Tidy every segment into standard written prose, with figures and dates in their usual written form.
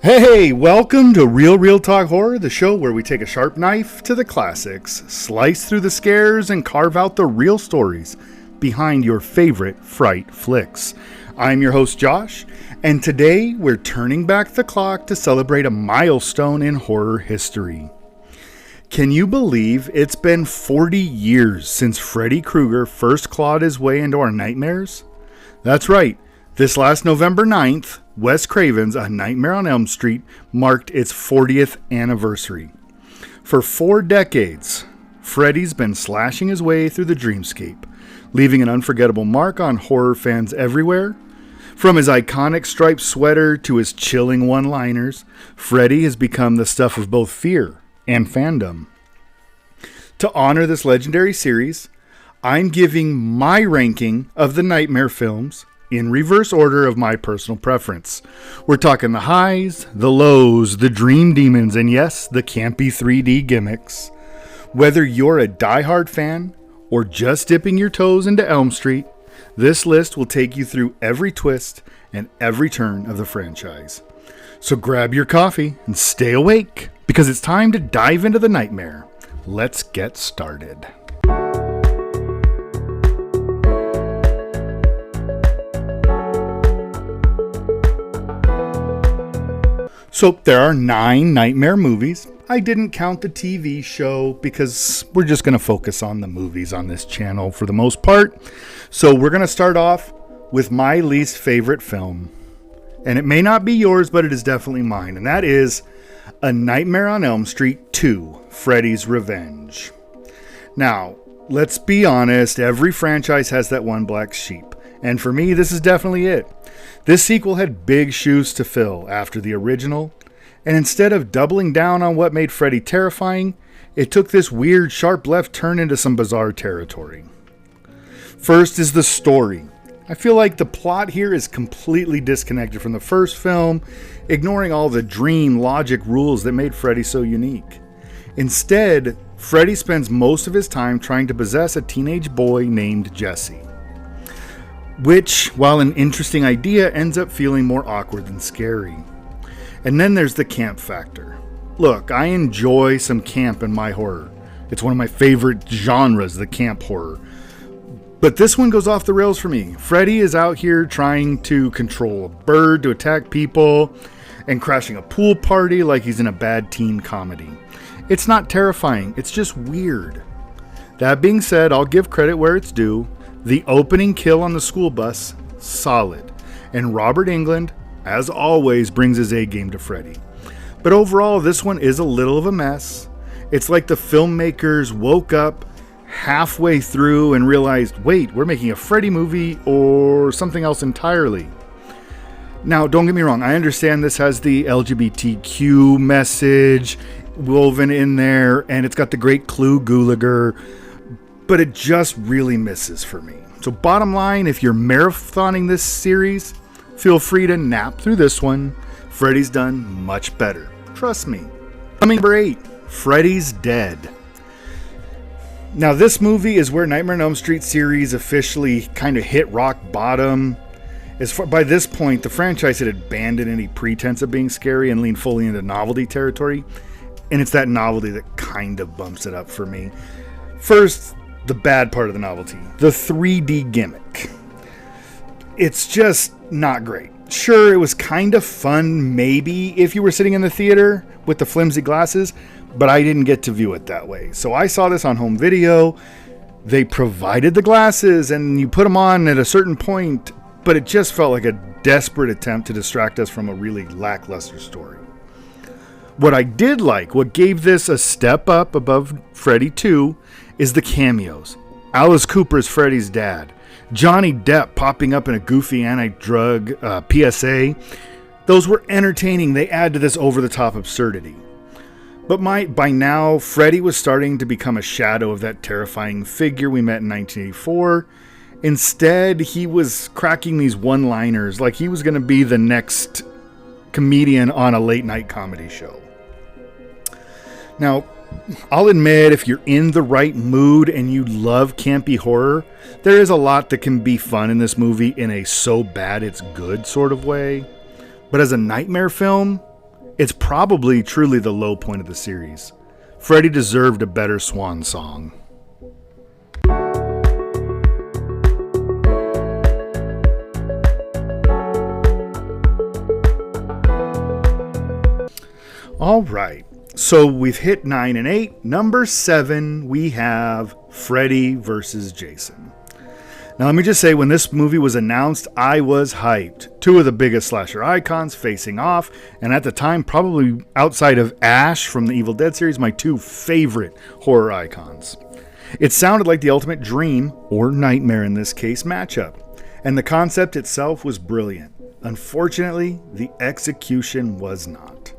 Hey, welcome to Real Talk Horror, the show where we take a sharp knife to the classics, slice through the scares, and carve out the real stories behind your favorite fright flicks. I'm your host, Josh, and today we're turning back the clock to celebrate a milestone in horror history. Can you believe it's been 40 years since Freddy Krueger first clawed his way into our nightmares? That's right. This last November 9th, Wes Craven's A Nightmare on Elm Street marked its 40th anniversary. For 4 decades, Freddy's been slashing his way through the dreamscape, leaving an unforgettable mark on horror fans everywhere. From his iconic striped sweater to his chilling one-liners, Freddy has become the stuff of both fear and fandom. To honor this legendary series, I'm giving my ranking of the Nightmare films in reverse order of my personal preference. We're talking the highs, the lows, the dream demons, and yes, the campy 3D gimmicks. Whether you're a diehard fan or just dipping your toes into Elm Street, this list will take you through every twist and every turn of the franchise. So grab your coffee and stay awake, because it's time to dive into the nightmare. Let's get started. So there are 9 Nightmare movies. I didn't count the TV show because we're just going to focus on the movies on this channel for the most part. So we're going to start off with my least favorite film. And it may not be yours, but it is definitely mine. And that is A Nightmare on Elm Street 2, Freddy's Revenge. Now, let's be honest, every franchise has that one black sheep. And for me, this is definitely it. This sequel had big shoes to fill after the original, and instead of doubling down on what made Freddy terrifying, it took this weird sharp left turn into some bizarre territory. First is the story. I feel like the plot here is completely disconnected from the first film, ignoring all the dream logic rules that made Freddy so unique. Instead, Freddy spends most of his time trying to possess a teenage boy named Jesse, which, while an interesting idea, ends up feeling more awkward than scary. And then there's the camp factor. Look, I enjoy some camp in my horror. It's one of my favorite genres, the camp horror. But this one goes off the rails for me. Freddy is out here trying to control a bird to attack people and crashing a pool party like he's in a bad teen comedy. It's not terrifying, it's just weird. That being said, I'll give credit where it's due. The opening kill on the school bus, solid. And Robert Englund, as always, brings his A game to Freddy. But overall, this one is a little of a mess. It's like the filmmakers woke up halfway through and realized, wait, we're making a Freddy movie or something else entirely. Now, don't get me wrong, I understand this has the LGBTQ message woven in there, and it's got the great Clu Gulager, but it just really misses for me. So bottom line, if you're marathoning this series, feel free to nap through this one. Freddy's done much better. Trust me. Coming number 8, Freddy's Dead. Now this movie is where Nightmare on Elm Street series officially kind of hit rock bottom. By this point, the franchise had abandoned any pretense of being scary and leaned fully into novelty territory. And it's that novelty that kind of bumps it up for me. First, the bad part of the novelty, the 3D gimmick. It's just not great. Sure, it was kind of fun maybe if you were sitting in the theater with the flimsy glasses, but I didn't get to view it that way. So I saw this on home video. They provided the glasses and you put them on at a certain point, but it just felt like a desperate attempt to distract us from a really lackluster story. What I did like, what gave this a step up above Freddy 2, is the cameos. Alice Cooper's Freddy's dad. Johnny Depp popping up in a goofy anti-drug PSA. Those were entertaining. They add to this over-the-top absurdity. But by now, Freddy was starting to become a shadow of that terrifying figure we met in 1984. Instead, he was cracking these one-liners like he was going to be the next comedian on a late-night comedy show. Now, I'll admit, if you're in the right mood and you love campy horror, there is a lot that can be fun in this movie in a so bad it's good sort of way. But as a nightmare film, It's probably truly the low point of the series. Freddy deserved a better swan song. All right, so we've hit 9 and 8. Number 7, we have Freddy versus Jason. Now, let me just say, when this movie was announced, I was hyped. Two of the biggest slasher icons facing off, and at the time, probably outside of Ash from the Evil Dead series, my two favorite horror icons. It sounded like the ultimate dream, or nightmare in this case, matchup, and the concept itself was brilliant. Unfortunately, the execution was not.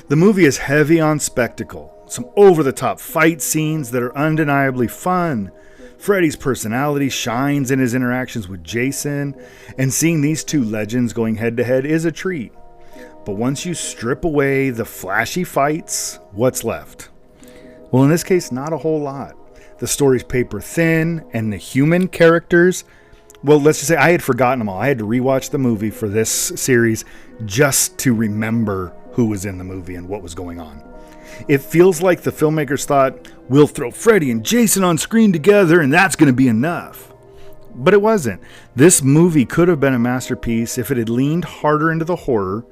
The movie is heavy on spectacle, some over-the-top fight scenes that are undeniably fun. Freddy's personality shines in his interactions with Jason, and seeing these two legends going head-to-head is a treat. But once you strip away the flashy fights, what's left? Well, in this case, not a whole lot. The story's paper thin, and the human characters, well, let's just say I had forgotten them all. I had to rewatch the movie for this series just to remember who was in the movie and what was going on. It feels like the filmmakers thought, we'll throw Freddy and Jason on screen together and that's going to be enough. But it wasn't. This movie could have been a masterpiece if it had leaned harder into the horror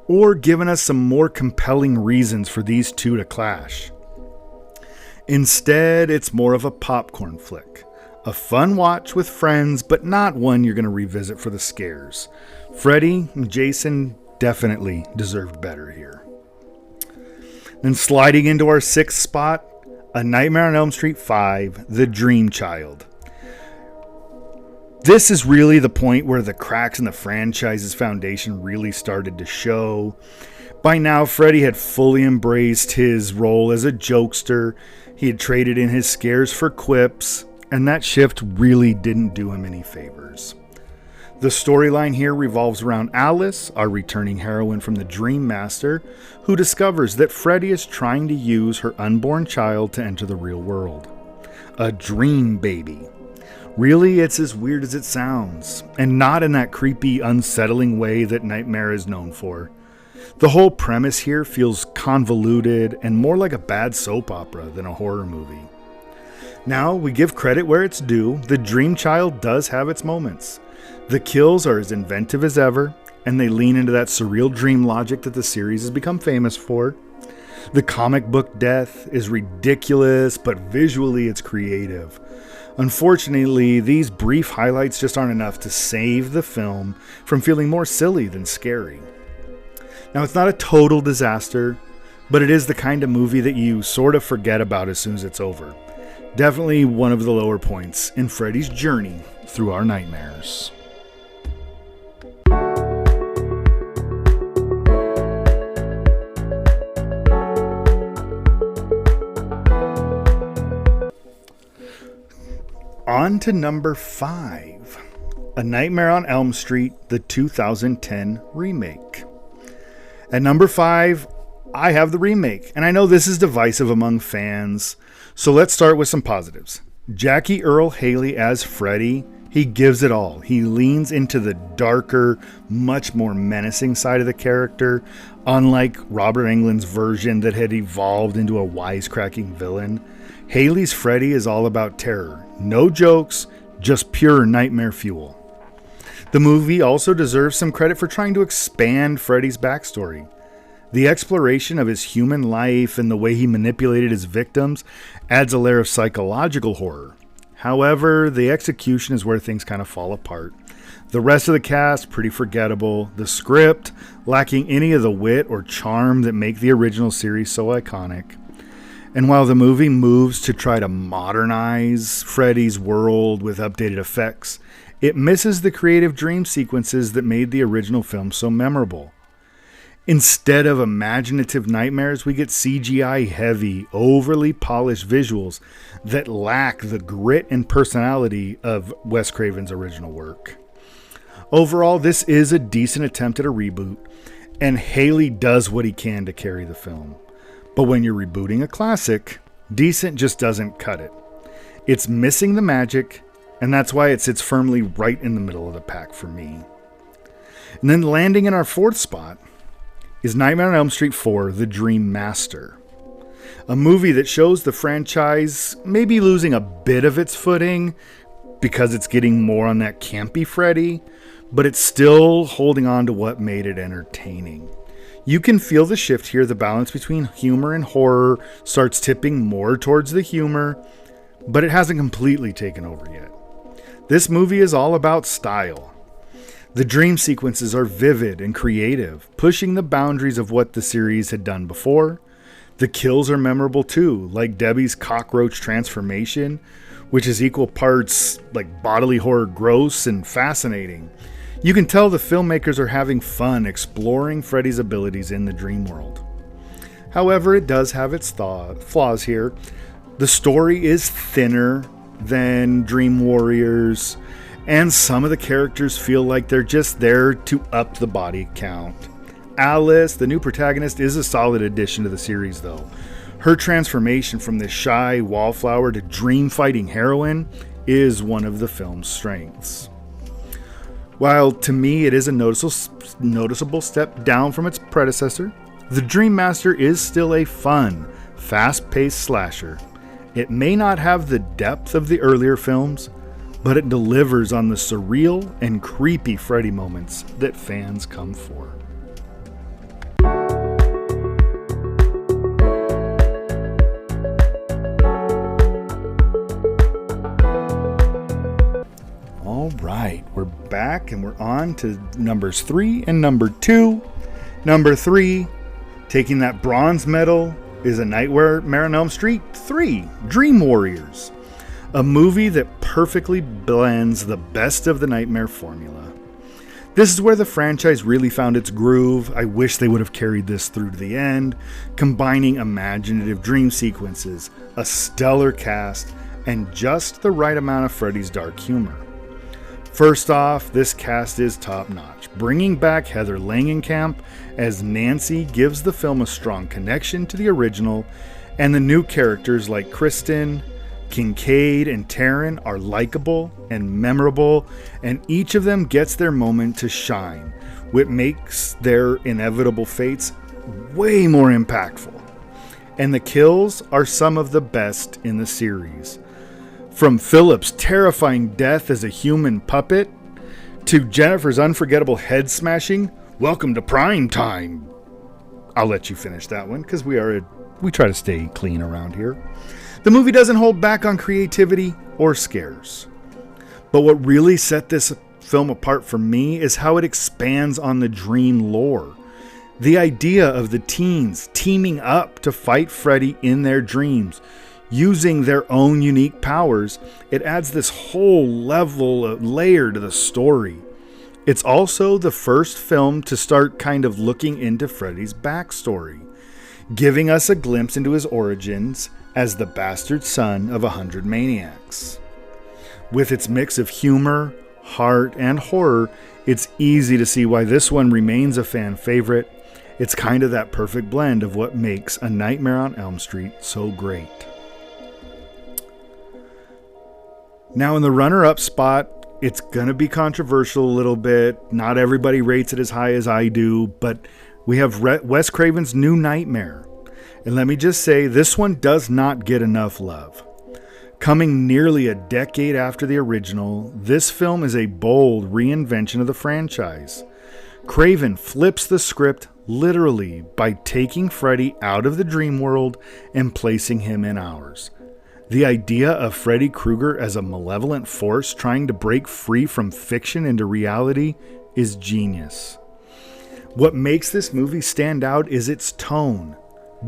or given us some more compelling reasons for these two to clash. Instead, it's more of a popcorn flick. A fun watch with friends, but not one you're going to revisit for the scares. Freddy and Jason definitely deserved better here. Then sliding into our 6th spot, A Nightmare on Elm Street 5, The Dream Child. This is really the point where the cracks in the franchise's foundation really started to show. By now, Freddy had fully embraced his role as a jokester. He had traded in his scares for quips, and that shift really didn't do him any favors. The storyline here revolves around Alice, our returning heroine from the Dream Master, who discovers that Freddy is trying to use her unborn child to enter the real world. A dream baby. Really, it's as weird as it sounds, and not in that creepy, unsettling way that Nightmare is known for. The whole premise here feels convoluted and more like a bad soap opera than a horror movie. Now, we give credit where it's due. The Dream Child does have its moments. The kills are as inventive as ever, and they lean into that surreal dream logic that the series has become famous for. The comic book death is ridiculous, but visually it's creative. Unfortunately, these brief highlights just aren't enough to save the film from feeling more silly than scary. Now, it's not a total disaster, but it is the kind of movie that you sort of forget about as soon as it's over. Definitely one of the lower points in Freddy's journey through our nightmares. On to number 5, A Nightmare on Elm Street, the 2010 remake. At number 5, I have the remake, and I know this is divisive among fans, so let's start with some positives. Jackie Earle Haley as Freddy, he gives it all. He leans into the darker, much more menacing side of the character, unlike Robert Englund's version that had evolved into a wisecracking villain. Haley's Freddy is all about terror. No jokes, just pure nightmare fuel. The movie also deserves some credit for trying to expand Freddy's backstory. The exploration of his human life and the way he manipulated his victims adds a layer of psychological horror. However, the execution is where things kind of fall apart. The rest of the cast, pretty forgettable. The script, lacking any of the wit or charm that make the original series so iconic. And while the movie moves to try to modernize Freddy's world with updated effects, it misses the creative dream sequences that made the original film so memorable. Instead of imaginative nightmares, we get CGI-heavy, overly polished visuals that lack the grit and personality of Wes Craven's original work. Overall, this is a decent attempt at a reboot, and Haley does what he can to carry the film. But when you're rebooting a classic, decent just doesn't cut it. It's missing the magic, and that's why it sits firmly right in the middle of the pack for me. And then landing in our 4th spot, is Nightmare on Elm Street 4: The Dream Master. A movie that shows the franchise maybe losing a bit of its footing because it's getting more on that campy Freddy, but it's still holding on to what made it entertaining. You can feel the shift here. The balance between humor and horror starts tipping more towards the humor, but it hasn't completely taken over yet. This movie is all about style. The dream sequences are vivid and creative, pushing the boundaries of what the series had done before. The kills are memorable too, like Debbie's cockroach transformation, which is equal parts like bodily horror gross and fascinating. You can tell the filmmakers are having fun exploring Freddy's abilities in the dream world. However, it does have its flaws here. The story is thinner than Dream Warriors, and some of the characters feel like they're just there to up the body count. Alice, the new protagonist, is a solid addition to the series though. Her transformation from this shy wallflower to dream-fighting heroine is one of the film's strengths. While to me it is a noticeable step down from its predecessor, The Dream Master is still a fun, fast-paced slasher. It may not have the depth of the earlier films, but it delivers on the surreal and creepy Freddy moments that fans come for. Alright, we're back and we're on to numbers 3 and number 2. Number 3, taking that bronze medal, is A Nightmare on Elm Street 3: Dream Warriors. A movie that perfectly blends the best of the Nightmare formula. This is where the franchise really found its groove. I wish they would have carried this through to the end, combining imaginative dream sequences, a stellar cast, and just the right amount of Freddy's dark humor. First off, this cast is top-notch. Bringing back Heather Langenkamp as Nancy gives the film a strong connection to the original, and the new characters like Kristen, Kincaid, and Taryn are likable and memorable, and each of them gets their moment to shine, which makes their inevitable fates way more impactful. And the kills are some of the best in the series. From Philip's terrifying death as a human puppet, to Jennifer's unforgettable head smashing, welcome to prime time. I'll let you finish that one, because we try to stay clean around here. The movie doesn't hold back on creativity or scares. But what really set this film apart for me is how it expands on the dream lore. The idea of the teens teaming up to fight Freddy in their dreams, using their own unique powers, it adds this whole layer to the story. It's also the first film to start kind of looking into Freddy's backstory, giving us a glimpse into his origins as the bastard son of 100 maniacs. With its mix of humor, heart, and horror, it's easy to see why this one remains a fan favorite. It's kind of that perfect blend of what makes A Nightmare on Elm Street so great. Now in the runner-up spot, it's going to be controversial a little bit. Not everybody rates it as high as I do, but we have Wes Craven's New Nightmare. And let me just say, this one does not get enough love. Coming nearly a decade after the original, this film is a bold reinvention of the franchise. Craven flips the script literally by taking Freddy out of the dream world and placing him in ours. The idea of Freddy Krueger as a malevolent force trying to break free from fiction into reality is genius. What makes this movie stand out is its tone.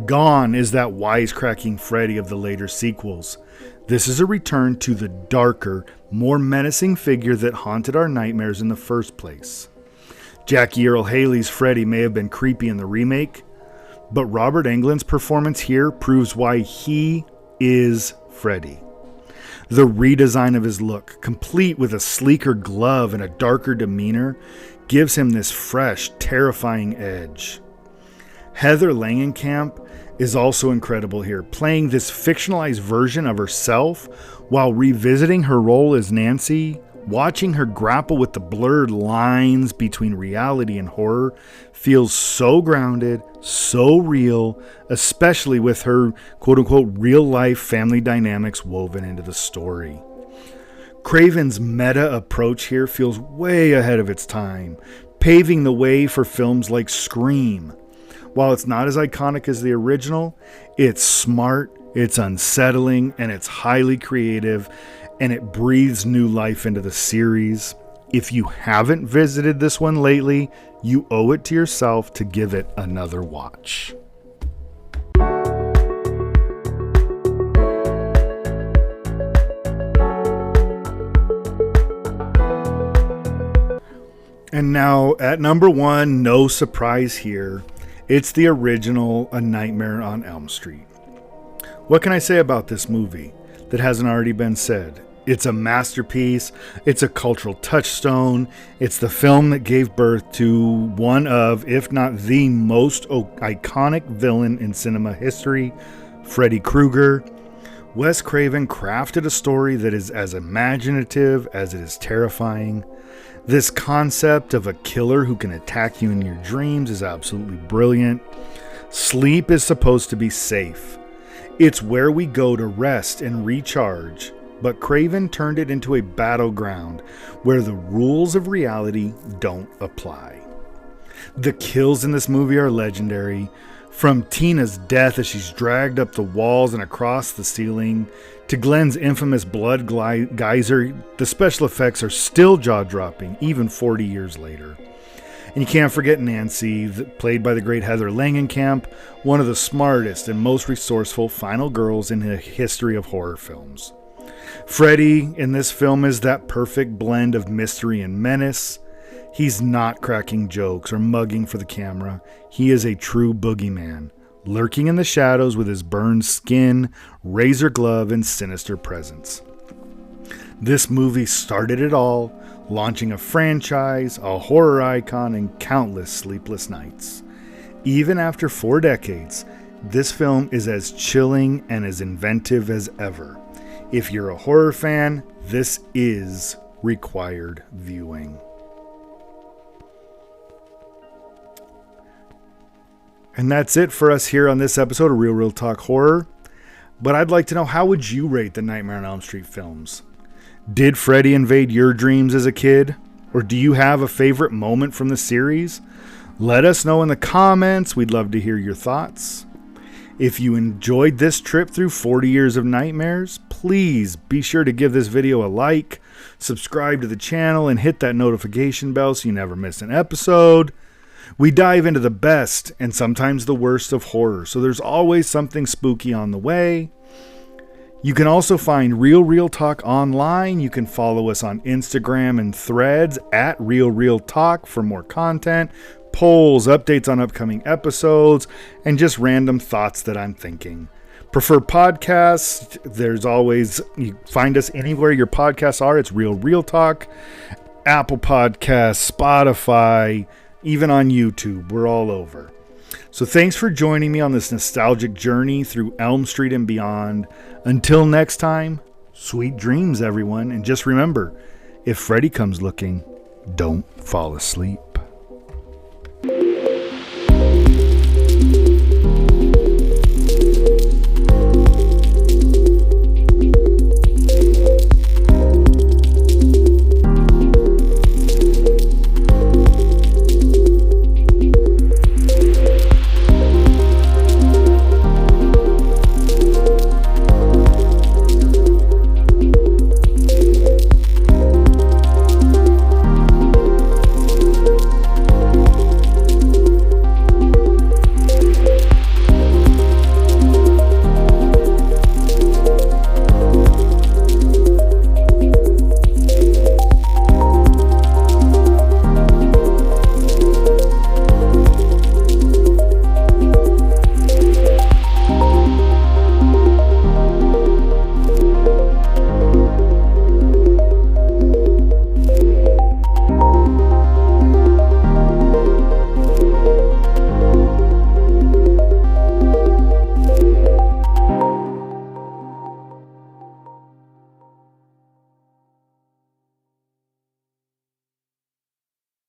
Gone is that wisecracking Freddy of the later sequels. This is a return to the darker, more menacing figure that haunted our nightmares in the first place. Jackie Earle Haley's Freddy may have been creepy in the remake, but Robert Englund's performance here proves why he is Freddy. The redesign of his look, complete with a sleeker glove and a darker demeanor, gives him this fresh, terrifying edge. Heather Langenkamp is also incredible here, playing this fictionalized version of herself while revisiting her role as Nancy Watching her grapple with the blurred lines between reality and horror feels so grounded, so real, especially with her quote-unquote real-life family dynamics woven into the story. Craven's meta approach here feels way ahead of its time, paving the way for films like Scream. While it's not as iconic as the original, it's smart, it's unsettling, and it's highly creative, and it breathes new life into the series. If you haven't visited this one lately, you owe it to yourself to give it another watch. And now, at number 1, no surprise here, it's the original A Nightmare on Elm Street. What can I say about this movie that hasn't already been said? It's a masterpiece, it's a cultural touchstone, it's the film that gave birth to one of, if not the most iconic villain in cinema history, Freddy Krueger. Wes Craven crafted a story that is as imaginative as it is terrifying. This concept of a killer who can attack you in your dreams is absolutely brilliant. Sleep is supposed to be safe. It's where we go to rest and recharge, but Craven turned it into a battleground where the rules of reality don't apply. The kills in this movie are legendary. From Tina's death as she's dragged up the walls and across the ceiling, to Glenn's infamous blood geyser, the special effects are still jaw-dropping, even 40 years later. And you can't forget Nancy, played by the great Heather Langenkamp, one of the smartest and most resourceful final girls in the history of horror films. Freddy in this film is that perfect blend of mystery and menace. He's not cracking jokes or mugging for the camera. He is a true boogeyman, lurking in the shadows with his burned skin, razor glove, and sinister presence. This movie started it all, launching a franchise, a horror icon, and countless sleepless nights. Even after 4 decades, this film is as chilling and as inventive as ever. If you're a horror fan, this is required viewing. And that's it for us here on this episode of Real Talk Horror. But I'd like to know, how would you rate the Nightmare on Elm Street films? Did Freddy invade your dreams as a kid? Or do you have a favorite moment from the series? Let us know in the comments. We'd love to hear your thoughts. If you enjoyed this trip through 40 years of nightmares, please be sure to give this video a like, subscribe to the channel, and hit that notification bell so you never miss an episode. We dive into the best and sometimes the worst of horror, so there's always something spooky on the way. You can also find Real Talk online. You can follow us on Instagram and Threads at Real Talk for more content, polls, updates on upcoming episodes, and just random thoughts that I'm thinking. Prefer podcasts? There's always, you find us anywhere your podcasts are. It's Real Talk, Apple Podcasts, Spotify, even on YouTube. We're all over. So thanks for joining me on this nostalgic journey through Elm Street and beyond. Until next time, sweet dreams, everyone. And just remember, if Freddy comes looking, don't fall asleep.